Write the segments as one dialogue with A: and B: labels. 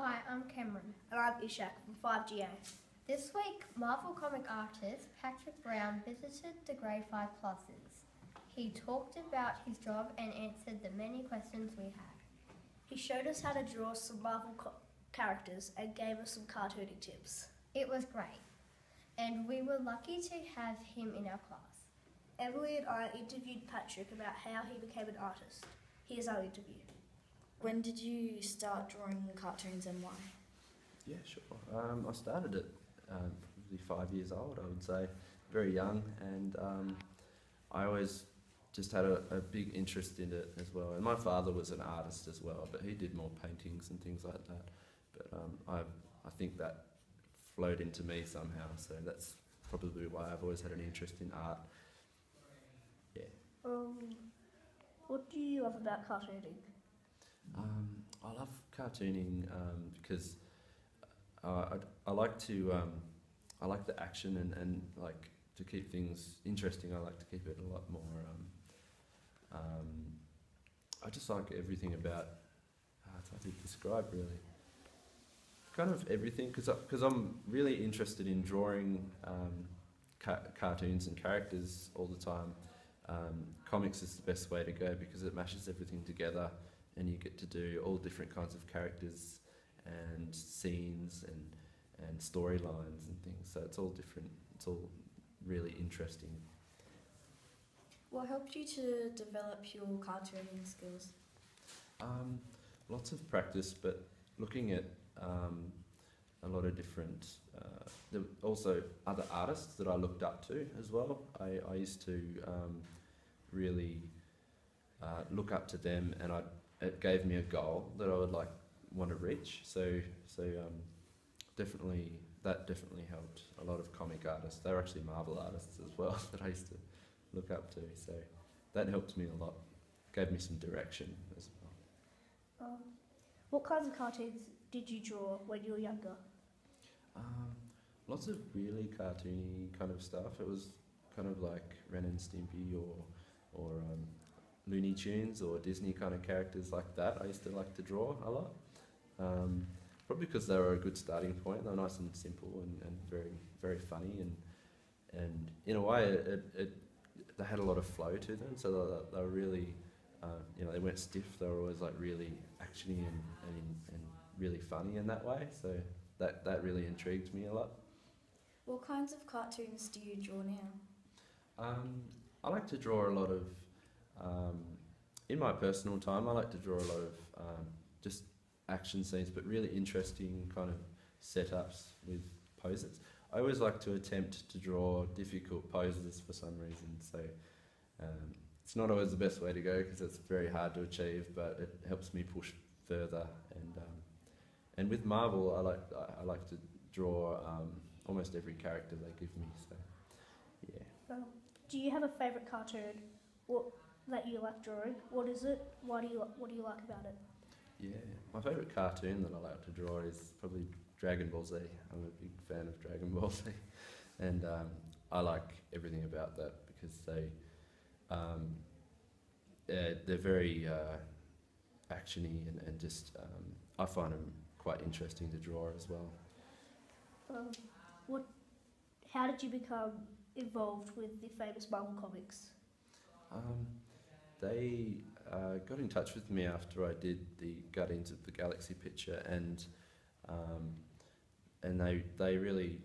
A: Hi, I'm Cameron.
B: And I'm Ishak from 5GA.
A: This week, Marvel comic artist Patrick Brown visited the Grade 5 Pluses. He talked about his job and answered the many questions we had.
B: He showed us how to draw some Marvel characters and gave us some cartooning tips.
A: It was great, and we were lucky to have him in our class.
B: Emily and I interviewed Patrick about how he became an artist. Here's our interview.
C: When did you start drawing cartoons and why?
D: Yeah, sure. I started at probably 5 years old, I would say, very young, and I always just had a big interest in it as well. And my father was an artist as well, but he did more paintings and things like that. But I think that flowed into me somehow, so that's probably why I've always had an interest in art. Yeah.
B: What do you love about cartooning?
D: I love cartooning because I like to I like the action and like to keep things interesting. I like to keep it a lot more. I just like everything about. It's hard to describe really. Kind of everything because I'm really interested in drawing cartoons and characters all the time. Comics is the best way to go because it mashes everything together. And you get to do all different kinds of characters and scenes and storylines and things. So it's all different. It's all really interesting.
C: What helped you to develop your cartooning skills?
D: Lots of practice, but looking at a lot of different. There were also other artists that I looked up to as well. I used to really look up to them, and it gave me a goal that I would want to reach. So definitely that definitely helped. A lot of comic artists, they were actually Marvel artists as well that I used to look up to. So that helped me a lot. Gave me some direction as well.
B: What kinds of cartoons did you draw when you were younger?
D: Lots of really cartoony kind of stuff. It was kind of like Ren and Stimpy or Looney Tunes or Disney kind of characters like that. I used to like to draw a lot. Probably because they were a good starting point. They were nice and simple and very, very funny and in a way they had a lot of flow to them. So they were really, they weren't stiff. They were always like really actiony and really funny in that way. So that really intrigued me a lot.
C: What kinds of cartoons do you draw now?
D: I like to draw a lot of. In my personal time, I like to draw a lot of just action scenes, but really interesting kind of setups with poses. I always like to attempt to draw difficult poses for some reason, so it's not always the best way to go because it's very hard to achieve, but it helps me push further. And with Marvel, I like to draw almost every character they give me. So yeah.
B: Do you have a favourite cartoon? That you like drawing? What is it? What do you like about it?
D: Yeah, my favourite cartoon that I like to draw is probably Dragon Ball Z. I'm a big fan of Dragon Ball Z, and I like everything about that because they're very actiony and just I find them quite interesting to draw as well.
B: How did you become involved with the famous Marvel comics?
D: They got in touch with me after I did the Guardians of the Galaxy picture, and they really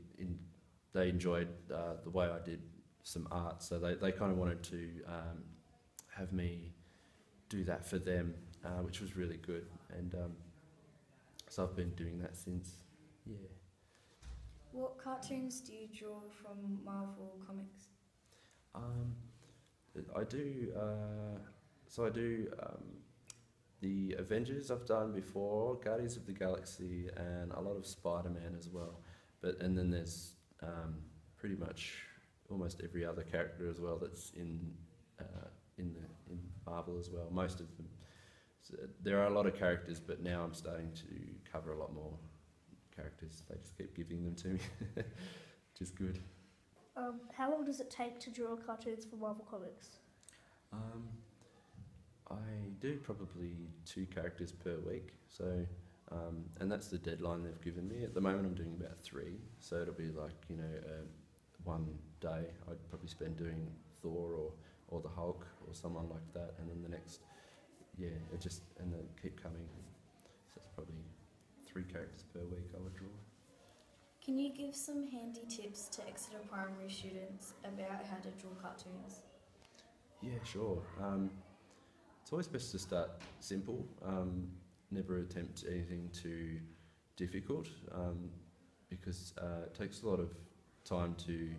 D: enjoyed the way I did some art, so they kind of wanted to have me do that for them, which was really good, and so I've been doing that since. Yeah.
C: What cartoons do you draw from Marvel comics?
D: I do. I do the Avengers I've done before, Guardians of the Galaxy, and a lot of Spider-Man as well. And then there's pretty much almost every other character as well that's in Marvel as well. Most of them. So there are a lot of characters, but now I'm starting to cover a lot more characters. They just keep giving them to me, which is good.
B: How long does it take to draw cartoons for Marvel Comics?
D: I do probably 2 characters per week, so And that's the deadline they've given me. At the moment I'm doing about 3, so it'll be like, one day I'd probably spend doing Thor or the Hulk or someone like that, and then the next, and then keep coming. So it's probably 3 characters per week I would draw.
C: Can you give some handy tips to Exeter Primary students about how to draw cartoons?
D: Yeah, sure. It's always best to start simple. Never attempt anything too difficult, because it takes a lot of time to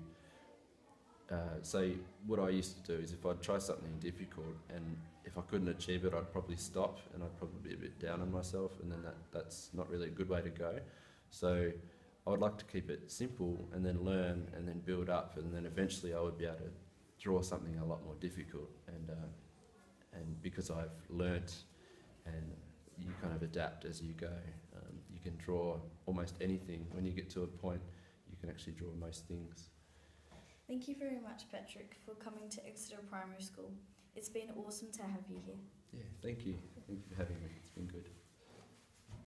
D: say. What I used to do is if I'd try something difficult and if I couldn't achieve it, I'd probably stop and I'd probably be a bit down on myself, and then that's not really a good way to go. So I would like to keep it simple and then learn and then build up, and then eventually I would be able to draw something a lot more difficult, and because I've learnt, and you kind of adapt as you go. You can draw almost anything. When you get to a point, you can actually draw most things.
C: Thank you very much, Patrick, for coming to Exeter Primary School. It's been awesome to have you here.
D: Yeah, thank you.